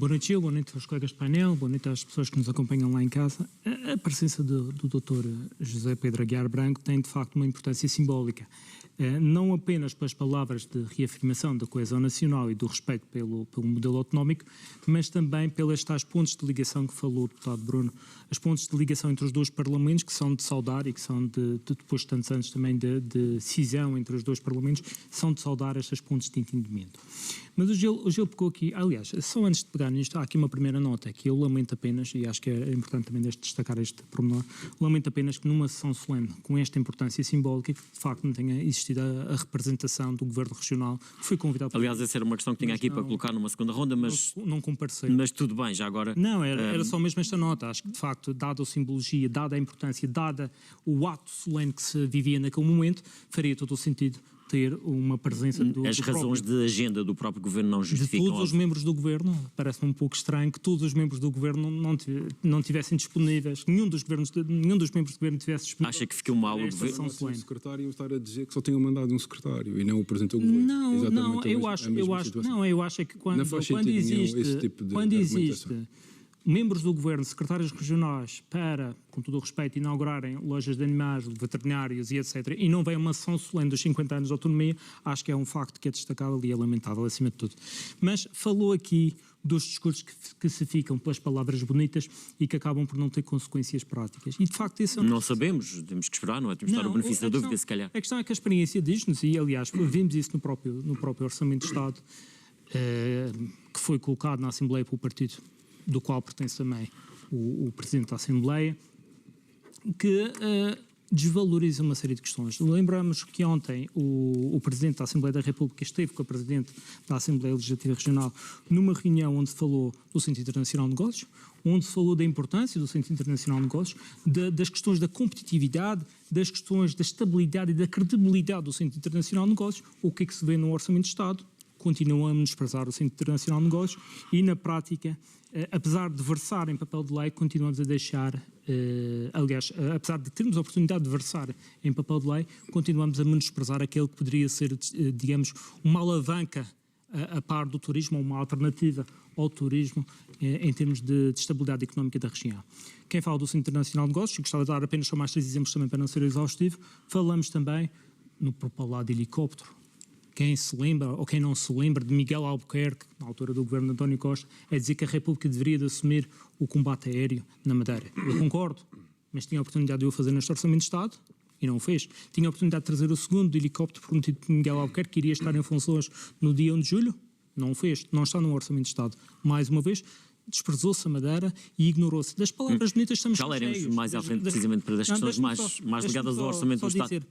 Boa noite, Gil, boa noite aos colegas de painel, boa noite às pessoas que nos acompanham lá em casa. A presença do Dr. José Pedro Aguiar Branco tem, de facto, uma importância simbólica, não apenas pelas palavras de reafirmação da coesão nacional e do respeito pelo modelo autonómico, mas também pelas tais pontos de ligação que falou o deputado Bruno, as pontos de ligação entre os dois parlamentos, que são de saudar e que são, depois de tantos anos também de cisão entre os dois parlamentos, são de saudar estas pontes de entendimento. Mas o Gil pegou aqui, aliás, só antes de pegar nisto, há aqui uma primeira nota, que eu lamento apenas, e acho que é importante também destacar este pormenor, lamento apenas que numa sessão solene com esta importância simbólica, que de facto não tenha existido a representação do Governo Regional, que foi convidado... Aliás, essa era uma questão que tinha aqui para colocar numa segunda ronda, mas... Não compareceu. Mas tudo bem, já agora... Não, era só mesmo esta nota, acho que de facto, dada a simbologia, dada a importância, dada o ato solene que se vivia naquele momento, faria todo o sentido ter uma presença As razões de agenda do próprio Governo não justificam... De todos os membros do Governo, parece-me um pouco estranho que todos os membros do Governo não tivessem disponíveis, nenhum dos membros do Governo tivesse disponível. Acha que ficou mal o Governo? O secretário estar a dizer que só tinham mandado um secretário e não o Presidente do Governo. Não, eu acho que quando existe membros do Governo, secretários regionais, para, com todo o respeito, inaugurarem lojas de animais, veterinários e etc., e não vem uma sessão solene dos 50 anos de autonomia, acho que é um facto que é destacável e é lamentável, acima de tudo. Mas falou aqui dos discursos que se ficam pelas palavras bonitas e que acabam por não ter consequências práticas. E, de facto, isso é Não sabemos, temos que esperar, não é? Temos que dar o benefício da dúvida, se calhar. A questão é que a experiência diz-nos, e aliás, vimos isso no próprio Orçamento de Estado, que foi colocado na Assembleia pelo partido do qual pertence também o Presidente da Assembleia, que desvaloriza uma série de questões. Lembramos que ontem o Presidente da Assembleia da República esteve com a Presidente da Assembleia Legislativa Regional numa reunião onde falou do Centro Internacional de Negócios, onde falou da importância do Centro Internacional de Negócios, das questões da competitividade, das questões da estabilidade e da credibilidade do Centro Internacional de Negócios. O que é que se vê no Orçamento de Estado? Continuam a menosprezar o Centro Internacional de Negócios e, na prática, apesar de versar em papel de lei, continuamos a deixar, aliás, apesar de termos a oportunidade de versar em papel de lei, continuamos a menosprezar aquele que poderia ser, digamos, uma alavanca a par do turismo, ou uma alternativa ao turismo em termos de estabilidade económica da região. Quem fala do Centro Internacional de Negócios, gostava de dar apenas só mais 3 exemplos também para não ser exaustivo, falamos também no propalado de helicóptero. Quem se lembra, ou quem não se lembra, de Miguel Albuquerque, na altura do governo de António Costa, é dizer que a República deveria de assumir o combate aéreo na Madeira. Eu concordo, mas tinha a oportunidade de o fazer neste Orçamento de Estado e não o fez. Tinha a oportunidade de trazer o segundo helicóptero prometido por Miguel Albuquerque, que iria estar em funções no dia 1 de julho, não o fez. Não está no Orçamento de Estado. Mais uma vez, desprezou-se a Madeira e ignorou-se. Das palavras bonitas estamos cheios. Já leremos mais à frente, precisamente, para as questões mais ligadas ao Orçamento do Estado.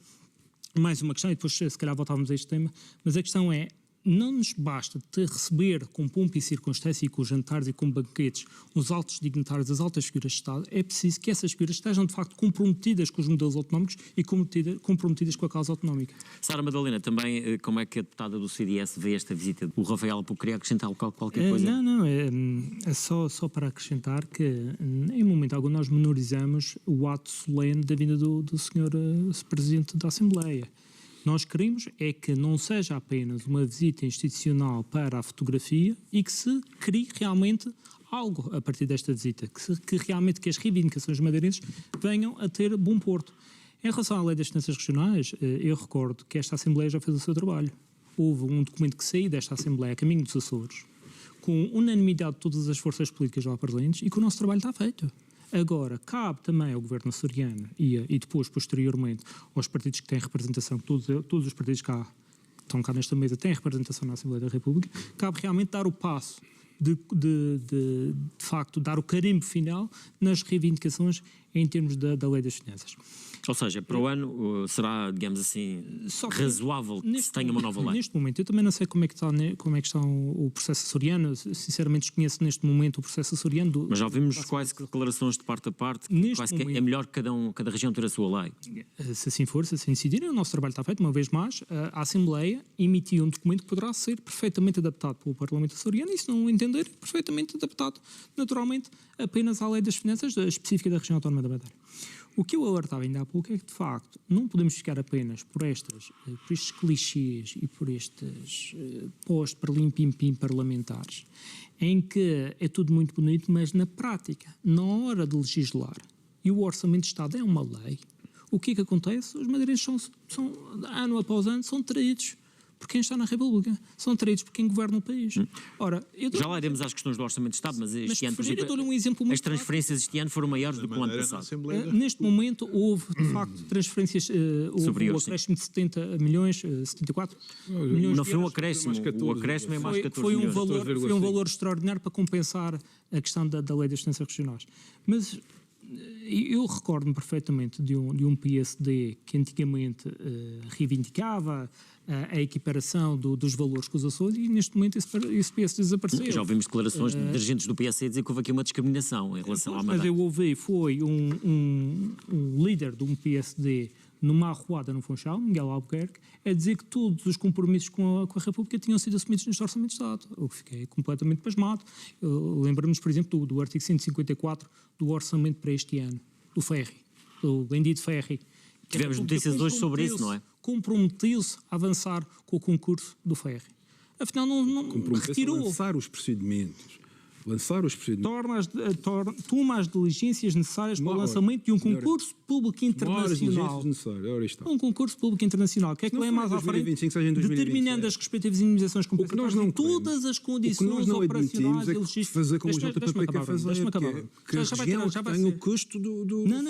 Mais uma questão, e depois se calhar voltávamos a este tema, mas a questão é, não nos basta de receber com pompa e circunstância e com jantares e com banquetes os altos dignitários, as altas figuras de Estado, é preciso que essas figuras estejam de facto comprometidas com os modelos autonómicos e comprometidas com a causa autonómica. Sara Madalena, também como é que a deputada do CDS vê esta visita do Rafael? Queria acrescentar qualquer coisa? Não, é só para acrescentar que em momento algum nós menorizamos o ato solene da vinda do Sr. Presidente da Assembleia. Nós queremos é que não seja apenas uma visita institucional para a fotografia e que se crie realmente algo a partir desta visita, que realmente as reivindicações madeirenses venham a ter bom porto. Em relação à Lei das Finanças Regionais, eu recordo que esta Assembleia já fez o seu trabalho. Houve um documento que saiu desta Assembleia a caminho dos Açores, com unanimidade de todas as forças políticas lá presentes, e que o nosso trabalho está feito. Agora, cabe também ao Governo açoriano e depois, posteriormente, aos partidos que têm representação, todos os partidos que estão cá nesta mesa têm representação na Assembleia da República, cabe realmente dar o passo de facto, dar o carimbo final nas reivindicações em termos da Lei das Finanças. Ou seja, para o ano será, digamos assim, razoável que se tenha uma nova lei? Neste momento, eu também não sei como é que está o processo açoriano, sinceramente desconheço neste momento o processo açoriano. Mas já ouvimos quase que declarações de parte a parte, quase que é melhor que cada região ter a sua lei. Se assim for, se assim decidirem, o nosso trabalho está feito. Uma vez mais, a Assembleia emitiu um documento que poderá ser perfeitamente adaptado pelo Parlamento açoriano, e se não entender, perfeitamente adaptado, naturalmente, apenas à Lei das Finanças específica da região autónoma da Madeira. O que eu alertava ainda há pouco é que, de facto, não podemos ficar apenas por estes clichês e por estes pós-perlim-pim-pim parlamentares, em que é tudo muito bonito, mas na prática, na hora de legislar, e o Orçamento de Estado é uma lei, o que é que acontece? Os madeirenses são ano após ano, são traídos por quem está na República, são traídos por quem governa o país. Ora, Já lá iremos às questões do Orçamento de Estado, mas este ano, por exemplo, eu dou-lhe um exemplo muito as transferências este ano foram maiores do que o ano passado. Neste momento houve, de facto, transferências, houve um acréscimo de 70 milhões, 74 milhões. Não foi um euros. acréscimo, o acréscimo é mais 14 Foi um milhões. valor extraordinário para compensar a questão da lei das transferências regionais. Mas eu recordo-me perfeitamente de um PSD que antigamente reivindicava a equiparação dos valores com os Açores e neste momento esse PSD desapareceu. Já ouvimos declarações de dirigentes do PSD dizer que houve aqui uma discriminação em relação à Mas Madeira. eu ouvi, foi um líder de um PSD numa arruada no Funchal, Miguel Albuquerque, a dizer que todos os compromissos com a República tinham sido assumidos neste Orçamento de Estado. Eu fiquei completamente pasmado. Lembramos, por exemplo, do artigo 154 do Orçamento para este ano, do Ferri, do bendito Ferri. Tivemos notícias hoje sobre isso, não é? Comprometeu-se a avançar com o concurso do Ferri. Afinal, não retirou. Lançar os procedimentos. Toma as diligências necessárias para o lançamento de um concurso público internacional. Um concurso público internacional. Que é que vem mais à frente? Determinando as respectivas indemnizações compensatórias e todas as condições operacionais e logísticas. Fazer como o JPP quer fazer, que a região tem o custo do... Não.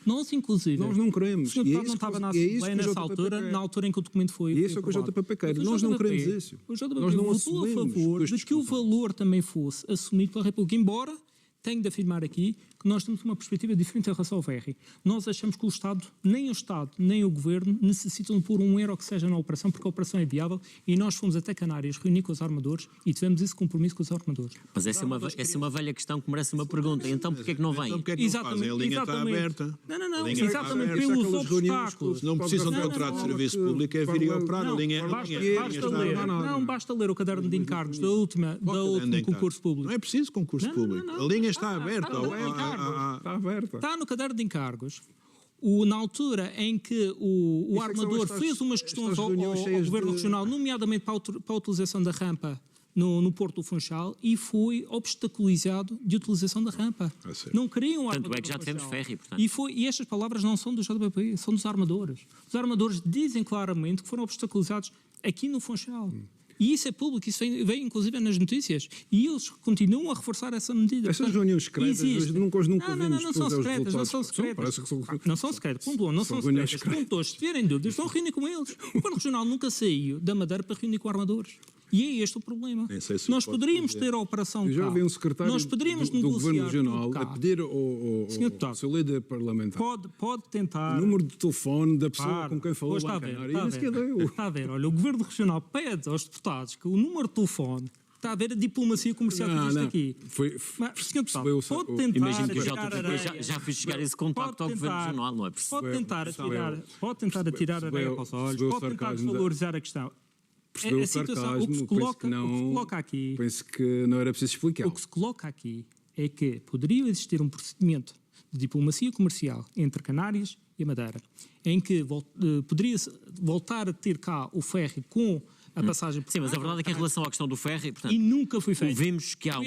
Nós, inclusive... Nós não queremos. O Sr. Deputado não estava na Assembleia nessa altura, na altura em que o documento foi aprovado. E isso é o que o JPP quer. Nós não queremos isso. O JPP votou a favor de que o valor também fosse assumido pela República, embora tenho de afirmar aqui que nós temos uma perspectiva diferente em relação ao Ferri. Nós achamos que o Estado, nem o Governo, necessitam de pôr um euro que seja na operação, porque a operação é viável, e nós fomos até Canárias reunir com os armadores e tivemos esse compromisso com os armadores. Mas essa é uma velha questão que merece uma pergunta. Então porquê é que não vem? Então, porque é que não fazem? A linha está aberta. Não, Exatamente pelos obstáculos. Não precisam de contrato de serviço público, é vir e operar. Basta ler o caderno de encargos do último concurso público. Não é preciso concurso público. A linha está aberta. Está aberta. Está no caderno de encargos. Na altura em que o armador fez umas questões ao Governo Regional, nomeadamente para a utilização da rampa no Porto do Funchal, e foi obstaculizado de utilização da rampa. Não queriam o armador. Tanto é que já tivemos Ferri, portanto. E estas palavras não são do JPP, são dos armadores. Os armadores dizem claramente que foram obstaculizados aqui no Funchal. E isso é público, isso vem inclusive nas notícias. E eles continuam a reforçar essa medida. Essas reuniões secretas, nunca vemos. Não são secretas, não são secretas. Não são secretas, ponto 1, não são secretas. Ponto 2, se tiverem dúvidas, vão reunir com eles. O Governo Regional nunca saiu da Madeira para reunir com armadores. E é este o problema. Nós poderíamos ter a operação cá. Eu já vi um secretário do Governo Regional a pedir ao seu líder parlamentar pode tentar o número de telefone da pessoa com quem falou lá em Canárias. Está a ver, olha, o Governo Regional pede aos deputados que o número de telefone, está a ver a diplomacia comercial que existe aqui. Mas, Sr. Deputado, pode tentar imagino que o JPP já fez chegar esse contacto ao Governo Regional, não é preciso. Pode tentar atirar areia para os olhos, pode tentar desvalorizar a questão. Percebeu o sarcasmo, o que se coloca aqui, penso que não era preciso explicar. O que se coloca aqui é que poderia existir um procedimento de diplomacia comercial entre Canárias e a Madeira, em que poderia-se voltar a ter cá o ferry com a passagem por... Sim, mas a verdade é que em relação à questão do ferry, portanto, e nunca foi feito. Vimos que há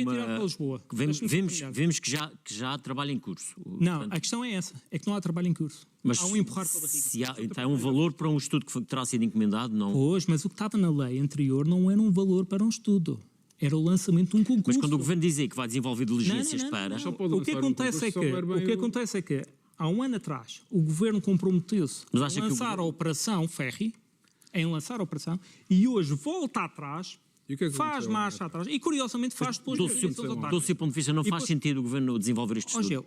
vimos que já há trabalho em curso. Não, a questão é essa, é que não há trabalho em curso. Mas há um empurrar pela barriga. Então é um valor para um estudo que terá sido encomendado, não? Pois, mas o que estava na lei anterior não era um valor para um estudo. Era o lançamento de um concurso. Mas quando o Governo dizia que vai desenvolver diligências para... O que acontece é que há um ano atrás o Governo comprometeu-se a lançar a Operação Ferry, e hoje volta atrás, faz marcha atrás, e curiosamente faz depois... Do seu ponto de vista, não faz sentido o Governo desenvolver este estudo?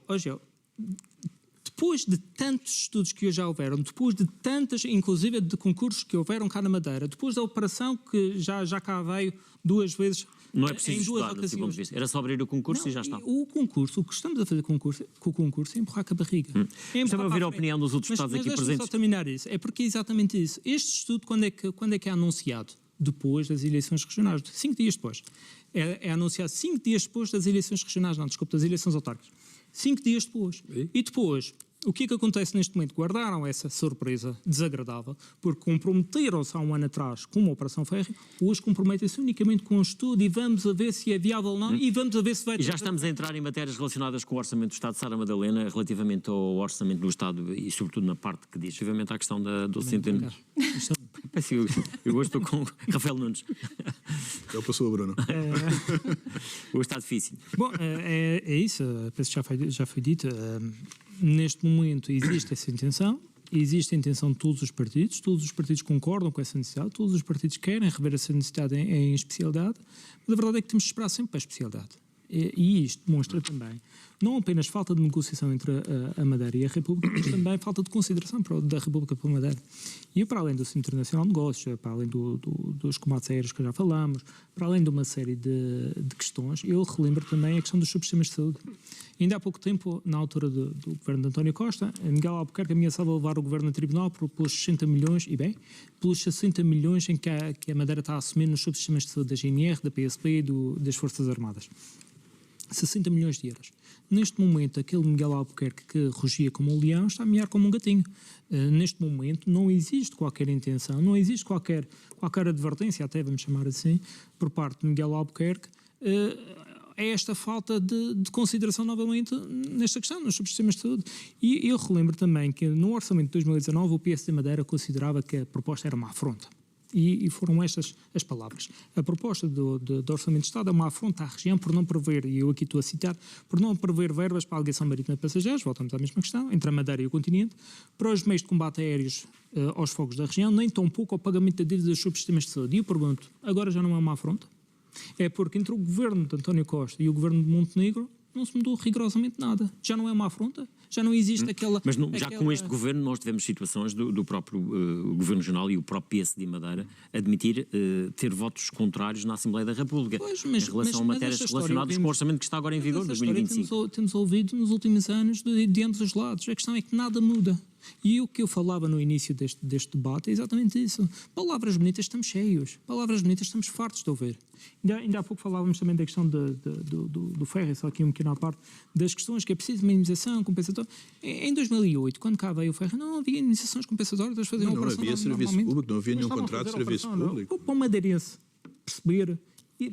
Depois de tantos estudos que já houveram, depois de tantas, inclusive de concursos que houveram cá na Madeira, depois da operação que já cá veio duas vezes... Não é preciso estudar, do seu ponto de vista. Era só abrir o concurso e já está. O que estamos a fazer com o concurso é empurrar com a barriga. Estava a ouvir a opinião dos outros deputados aqui presentes. Mas só terminar isso. É porque é exatamente isso. Este estudo, quando é que é anunciado? Depois das eleições regionais. 5 dias depois. É anunciado 5 dias depois das eleições regionais, das eleições autárquicas. 5 dias depois. E depois, o que é que acontece neste momento? Guardaram essa surpresa desagradável, porque comprometeram-se há um ano atrás com uma operação férrea, hoje comprometem-se unicamente com um estudo e vamos a ver se é viável ou não, e vamos a ver se vai... E já estamos a entrar em matérias relacionadas com o Orçamento do Estado, Sara Madalena, relativamente ao Orçamento do Estado e sobretudo na parte que diz, relativamente à questão do centenário. Eu hoje estou com Rafael Nunes. Ele passou a Bruno. Hoje está difícil. Bom, é isso, penso que já foi dito. Neste momento existe essa intenção, existe a intenção de todos os partidos concordam com essa necessidade, todos os partidos querem rever essa necessidade em especialidade, mas a verdade é que temos de esperar sempre para a especialidade. E isto demonstra também não apenas falta de negociação entre a Madeira e a República, mas também falta de consideração da República pela Madeira. E para além do Centro Internacional de Negócios, para além dos combates aéreos que já falamos, para além de uma série de questões, eu relembro também a questão dos subsistemas de saúde. Ainda há pouco tempo, na altura do governo de António Costa, Miguel Albuquerque ameaçava levar o governo a tribunal pelos 60 milhões, e bem, pelos 60 milhões em que a Madeira está a assumir nos subsistemas de saúde da GNR, da PSP e das Forças Armadas. 60 milhões de euros. Neste momento, aquele Miguel Albuquerque que rugia como um leão está a miar como um gatinho. Neste momento, não existe qualquer intenção, não existe qualquer advertência, até vamos chamar assim, por parte de Miguel Albuquerque, é esta falta de consideração novamente nesta questão, nos subsistemas de saúde. E eu relembro também que no orçamento de 2019 o PSD Madeira considerava que a proposta era uma afronta. E foram estas as palavras. A proposta do Orçamento de Estado é uma afronta à região por não prever, e eu aqui estou a citar, por não prever verbas para a alegação marítima de passageiros, voltamos à mesma questão, entre a Madeira e o continente, para os meios de combate aéreos aos fogos da região, nem tão pouco ao pagamento da dívida dos subsistemas de saúde. E eu pergunto, agora já não é uma afronta? É porque entre o governo de António Costa e o governo de Montenegro não se mudou rigorosamente nada. Já não é uma afronta? Já não existe aquela... Mas já com este governo nós tivemos situações do próprio Governo Regional e o próprio PSD de Madeira admitir ter votos contrários na Assembleia da República em relação a matérias relacionadas com o orçamento que está agora em vigor, 2025. Temos ouvido nos últimos anos de ambos os lados. A questão é que nada muda. E o que eu falava no início deste debate é exatamente isso. Palavras bonitas estamos cheios. Palavras bonitas estamos fartos de ouvir. Ainda há pouco falávamos também da questão do ferro, só aqui um pequeno à parte, das questões que é preciso minimização, compensatória. Em 2008, quando cá veio o ferro, não havia indenizações compensatórias, faziam não havia serviço público, não havia nenhum contrato de serviço público. Para o madeirense perceber,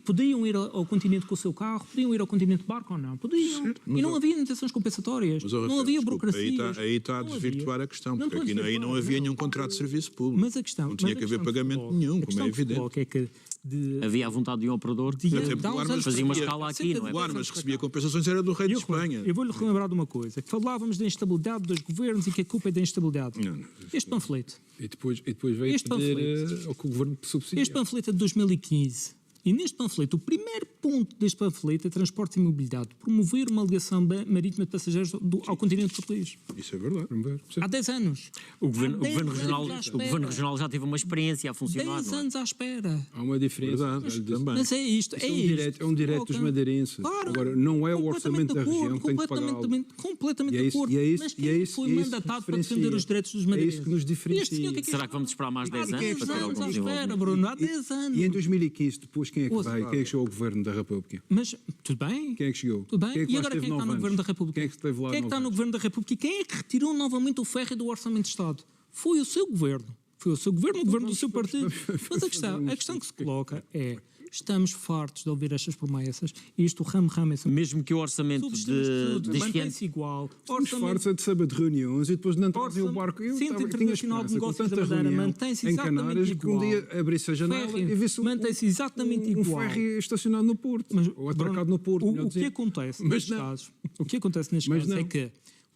podiam ir ao continente com o seu carro, podiam ir ao continente de barco ou não? Podiam. Certo, e não havia indenizações compensatórias, não havia burocracia. Aí está a desvirtuar a questão, porque aqui aí não havia nenhum contrato de serviço público. Mas a questão, não tinha que haver pagamento nenhum, como é evidente. É que havia a vontade de um operador que fazia uma escala aqui, não é? O Armas recebia compensações, era do rei de Espanha. Eu vou-lhe relembrar de uma coisa, que falávamos da instabilidade dos governos e que a culpa é da instabilidade. Este panfleto. E depois veio pedir ao que o governo subsidia. Este panfleto é de 2015. E neste panfleto, o primeiro ponto deste panfleto é transporte e mobilidade. Promover uma ligação marítima de passageiros ao continente português. Isso é verdade. Há 10 anos. O governo regional já teve uma experiência a funcionar. 10 anos à espera. Há uma diferença. Mas é isto. É um direito dos madeirenses. Claro, agora, não é o orçamento da região que tem que pagar. Completamente de acordo. Mas quem foi mandatado para defender os direitos dos madeirenses? É isso que nos diferencia. Será que vamos esperar mais 10 anos para ter algum desenvolvimento? Bruno, há 10 anos. E em 2015, depois quem é que veio? Quem é que chegou ao governo da República? Mas, tudo bem. Quem é que chegou? Tudo bem. E agora quem é que está no governo da República? Quem é que esteve lá? Quem é que está no governo da República? E quem é que retirou novamente o ferro do Orçamento de Estado? Foi o seu governo. Foi o seu governo, o governo do seu partido. Mas a questão que se coloca é... Estamos fartos de ouvir estas promessas e isto ramo é sempre... Mesmo que o orçamento de mantém-se igual. Estamos fartos de saber de reuniões e depois não trazem o barco. Centro Internacional de Negócios da Madeira mantém-se exatamente igual. Que um dia abrisse a janela e visse mantém-se exatamente igual. Um ferry estacionado no Porto, ou atracado no Porto. O que acontece nestes casos é que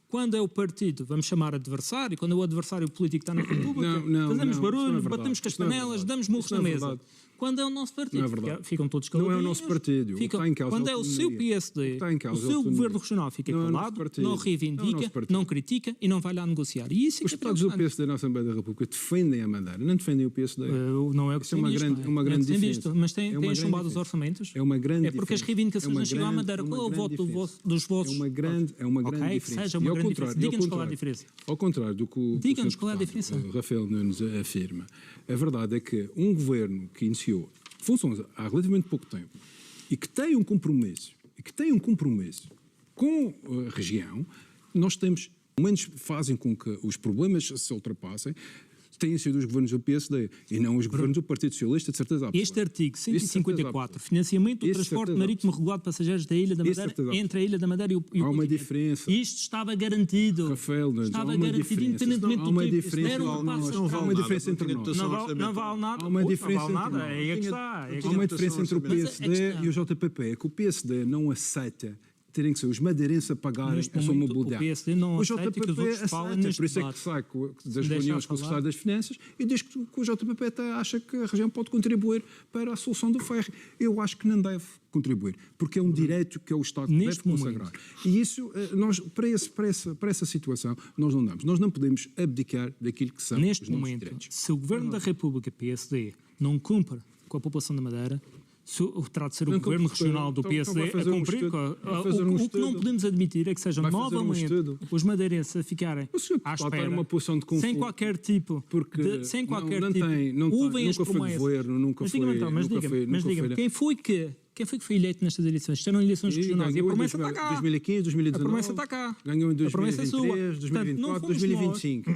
quando é o partido, vamos chamar adversário, quando é o adversário político que está na República, fazemos barulho, batemos com as panelas, damos murros na mesa. Quando é o nosso partido, ficam todos caladinhos. Não é o nosso partido. Quando é o seu PSD, o seu governo regional fica calado, não reivindica, não critica e não vai lá negociar. E isso é os deputados do PSD na Assembleia da República defendem a Madeira, não defendem o PSD. Não é o que se tem visto. É uma grande diferença. Mas têm chumbado os orçamentos? É uma grande diferença. É porque as reivindicações não chegam à Madeira. Qual é o voto dos vossos? É uma grande diferença. Seja uma grande diferença. Diga-nos qual é a diferença. Ao contrário do que o Rafael Nunes afirma, a verdade é que um governo que iniciou funções há relativamente pouco tempo e que tem um compromisso com a região, nós temos, pelo menos fazem com que os problemas se ultrapassem, têm sido os governos do PSD e não os governos do Partido Socialista, de certeza absoluta. Este artigo 154, financiamento do transporte marítimo regulado de passageiros da Ilha da Madeira, entre a Ilha da Madeira e o Há uma diferença. Isto estava garantido. Rafael, estava garantido, independentemente do tempo. Há uma diferença entre nós. Não vale nada. Há uma diferença entre nós. Há uma diferença entre o PSD e o JPP. É que o PSD não aceita terem que ser os madeirenses a pagarem a sua mobilidade. O PSD não o aceita que os outros falem neste por isso é que sai das reuniões com o Secretário das Finanças e diz que o JPP até acha que a região pode contribuir para a solução do ferry. Eu acho que não deve contribuir, porque é um direito que é o Estado que deve consagrar. E isso, nós, para essa situação, nós não damos. Nós não podemos abdicar daquilo que são os nossos direitos. Se o Governo da República, PSD, não cumpre com a população da Madeira, terá de ser o Governo Regional do PSD a cumprir. O que não podemos admitir é que sejam novamente os madeirenses a ficarem à espera, sem qualquer tipo de... Sem qualquer tipo... Ouvem as promessas. Mas diga-me, quem foi que foi eleito nestas eleições? Isto eram eleições regionais e a promessa está cá. 2015, 2019. A promessa está cá. Ganhou em 2023, 2024, 2025.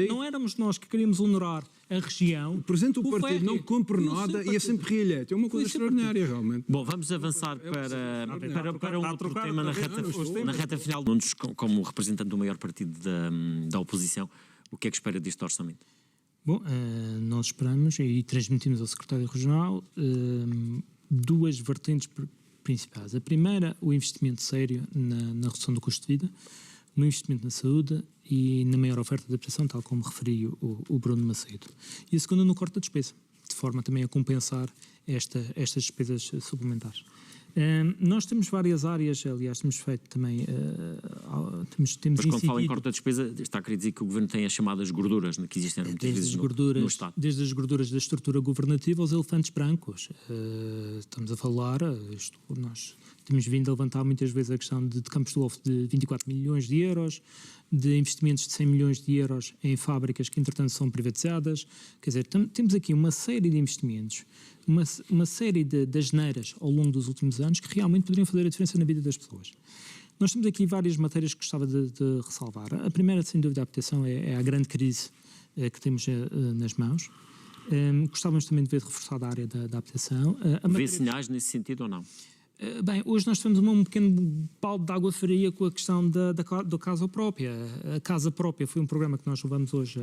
Não éramos nós que queríamos honorar a região. O Presidente do Partido não cumpre nada e é sempre reeleito. É uma coisa extraordinária, realmente. Bom, vamos avançar para um outro tema na reta final. Como representante do maior partido da oposição, o que é que espera deste orçamento? Bom, nós esperamos e transmitimos ao Secretário Regional duas vertentes principais. A primeira, o investimento sério na redução do custo de vida, no investimento na saúde e na maior oferta de habitação, tal como referiu o Bruno Macedo. E a segunda, no corte da despesa, de forma também a compensar estas despesas suplementares. Nós temos várias áreas, aliás, temos feito também... Mas quando fala em corte da despesa, está a querer dizer que o Governo tem as chamadas gorduras que existem muitas vezes no Estado. Desde as gorduras da estrutura governativa aos elefantes brancos. Estamos a falar, nós temos vindo a levantar muitas vezes a questão de Campos do Golfo de 24 milhões de euros, de investimentos de 100 milhões de euros em fábricas que entretanto são privatizadas. Quer dizer, temos aqui uma série de investimentos, uma série de asneiras ao longo dos últimos anos que realmente poderiam fazer a diferença na vida das pessoas. Nós temos aqui várias matérias que gostava de ressalvar. A primeira, sem dúvida, a habitação é a grande crise que temos nas mãos. Gostávamos também de ver reforçada a área da habitação. Vê sinais nesse sentido ou não? Bem, hoje nós tivemos um pequeno balde de água fria com a questão da casa própria. A casa própria foi um programa que nós levamos hoje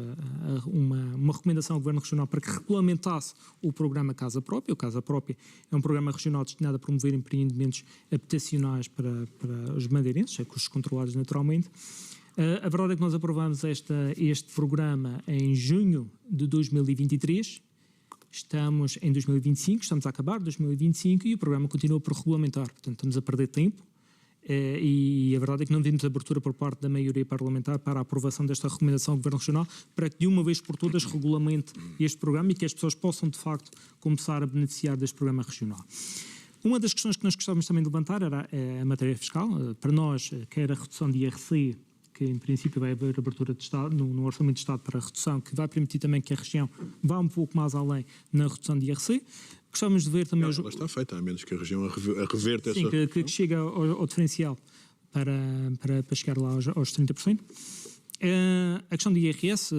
uma recomendação ao Governo Regional para que regulamentasse o programa Casa Própria. O Casa Própria é um programa regional destinado a promover empreendimentos habitacionais para os madeirenses, custos controlados naturalmente. A verdade é que nós aprovamos este programa em junho de 2023. Estamos em 2025, estamos a acabar 2025 e o programa continua por regulamentar. Portanto, estamos a perder tempo e a verdade é que não vimos abertura por parte da maioria parlamentar para a aprovação desta recomendação ao Governo Regional para que de uma vez por todas regulamente este programa e que as pessoas possam de facto começar a beneficiar deste programa regional. Uma das questões que nós gostávamos também de levantar era a matéria fiscal. Para nós, quer a redução de IRC, que em princípio vai haver abertura de Estado, no Orçamento de Estado para a redução, que vai permitir também que a região vá um pouco mais além na redução de IRC. Gostávamos de ver também... Ela está feita, a menos que a região reverte sim, essa... que chega ao diferencial para chegar lá aos 30%. A questão do IRS,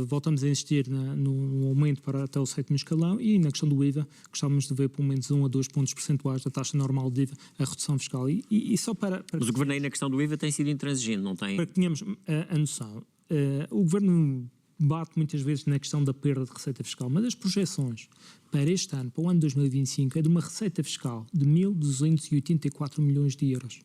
voltamos a insistir no aumento para até o 7º escalão e na questão do IVA, gostávamos de ver pelo menos 1 a 2 pontos percentuais da taxa normal de IVA, a redução fiscal. E só para Mas o Governo aí na questão do IVA tem sido intransigente, não tem? Para que tenhamos a noção, o Governo bate muitas vezes na questão da perda de receita fiscal, mas as projeções para este ano, para o ano 2025, é de uma receita fiscal de 1.284 milhões de euros.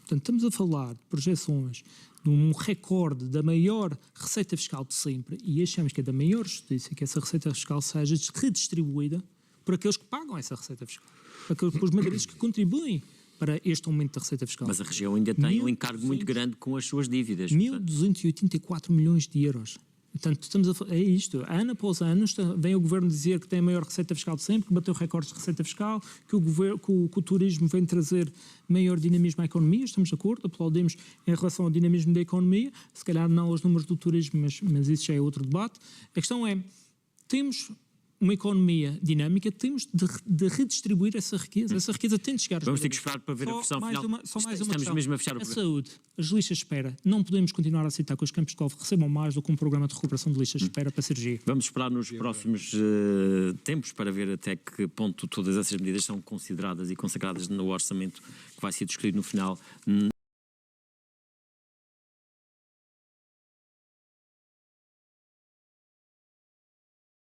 Portanto, estamos a falar de projeções de um recorde da maior receita fiscal de sempre e achamos que é da maior justiça que essa receita fiscal seja redistribuída por aqueles que pagam essa receita fiscal, por os madeirenses que contribuem para este aumento da receita fiscal. Mas a região ainda tem um encargo muito grande com as suas dívidas. 1.284 milhões de euros. Portanto, é isto. Ano após ano vem o Governo dizer que tem a maior receita fiscal de sempre, que bateu recordes de receita fiscal, que o turismo vem trazer maior dinamismo à economia. Estamos de acordo, aplaudimos em relação ao dinamismo da economia. Se calhar não aos números do turismo, mas isso já é outro debate. A questão é, temos uma economia dinâmica, temos de redistribuir essa riqueza. Essa riqueza tem de chegar aos Vamos ter que esperar para ver a versão final. Só mais uma Estamos questão. mesmo a fechar o A programa. saúde, as listas de espera. Não podemos continuar a aceitar que os campos de golfe recebam mais do que um programa de recuperação de listas de espera para cirurgia. Vamos esperar nos próximos tempos para ver até que ponto todas essas medidas são consideradas e consagradas no orçamento que vai ser discutido no final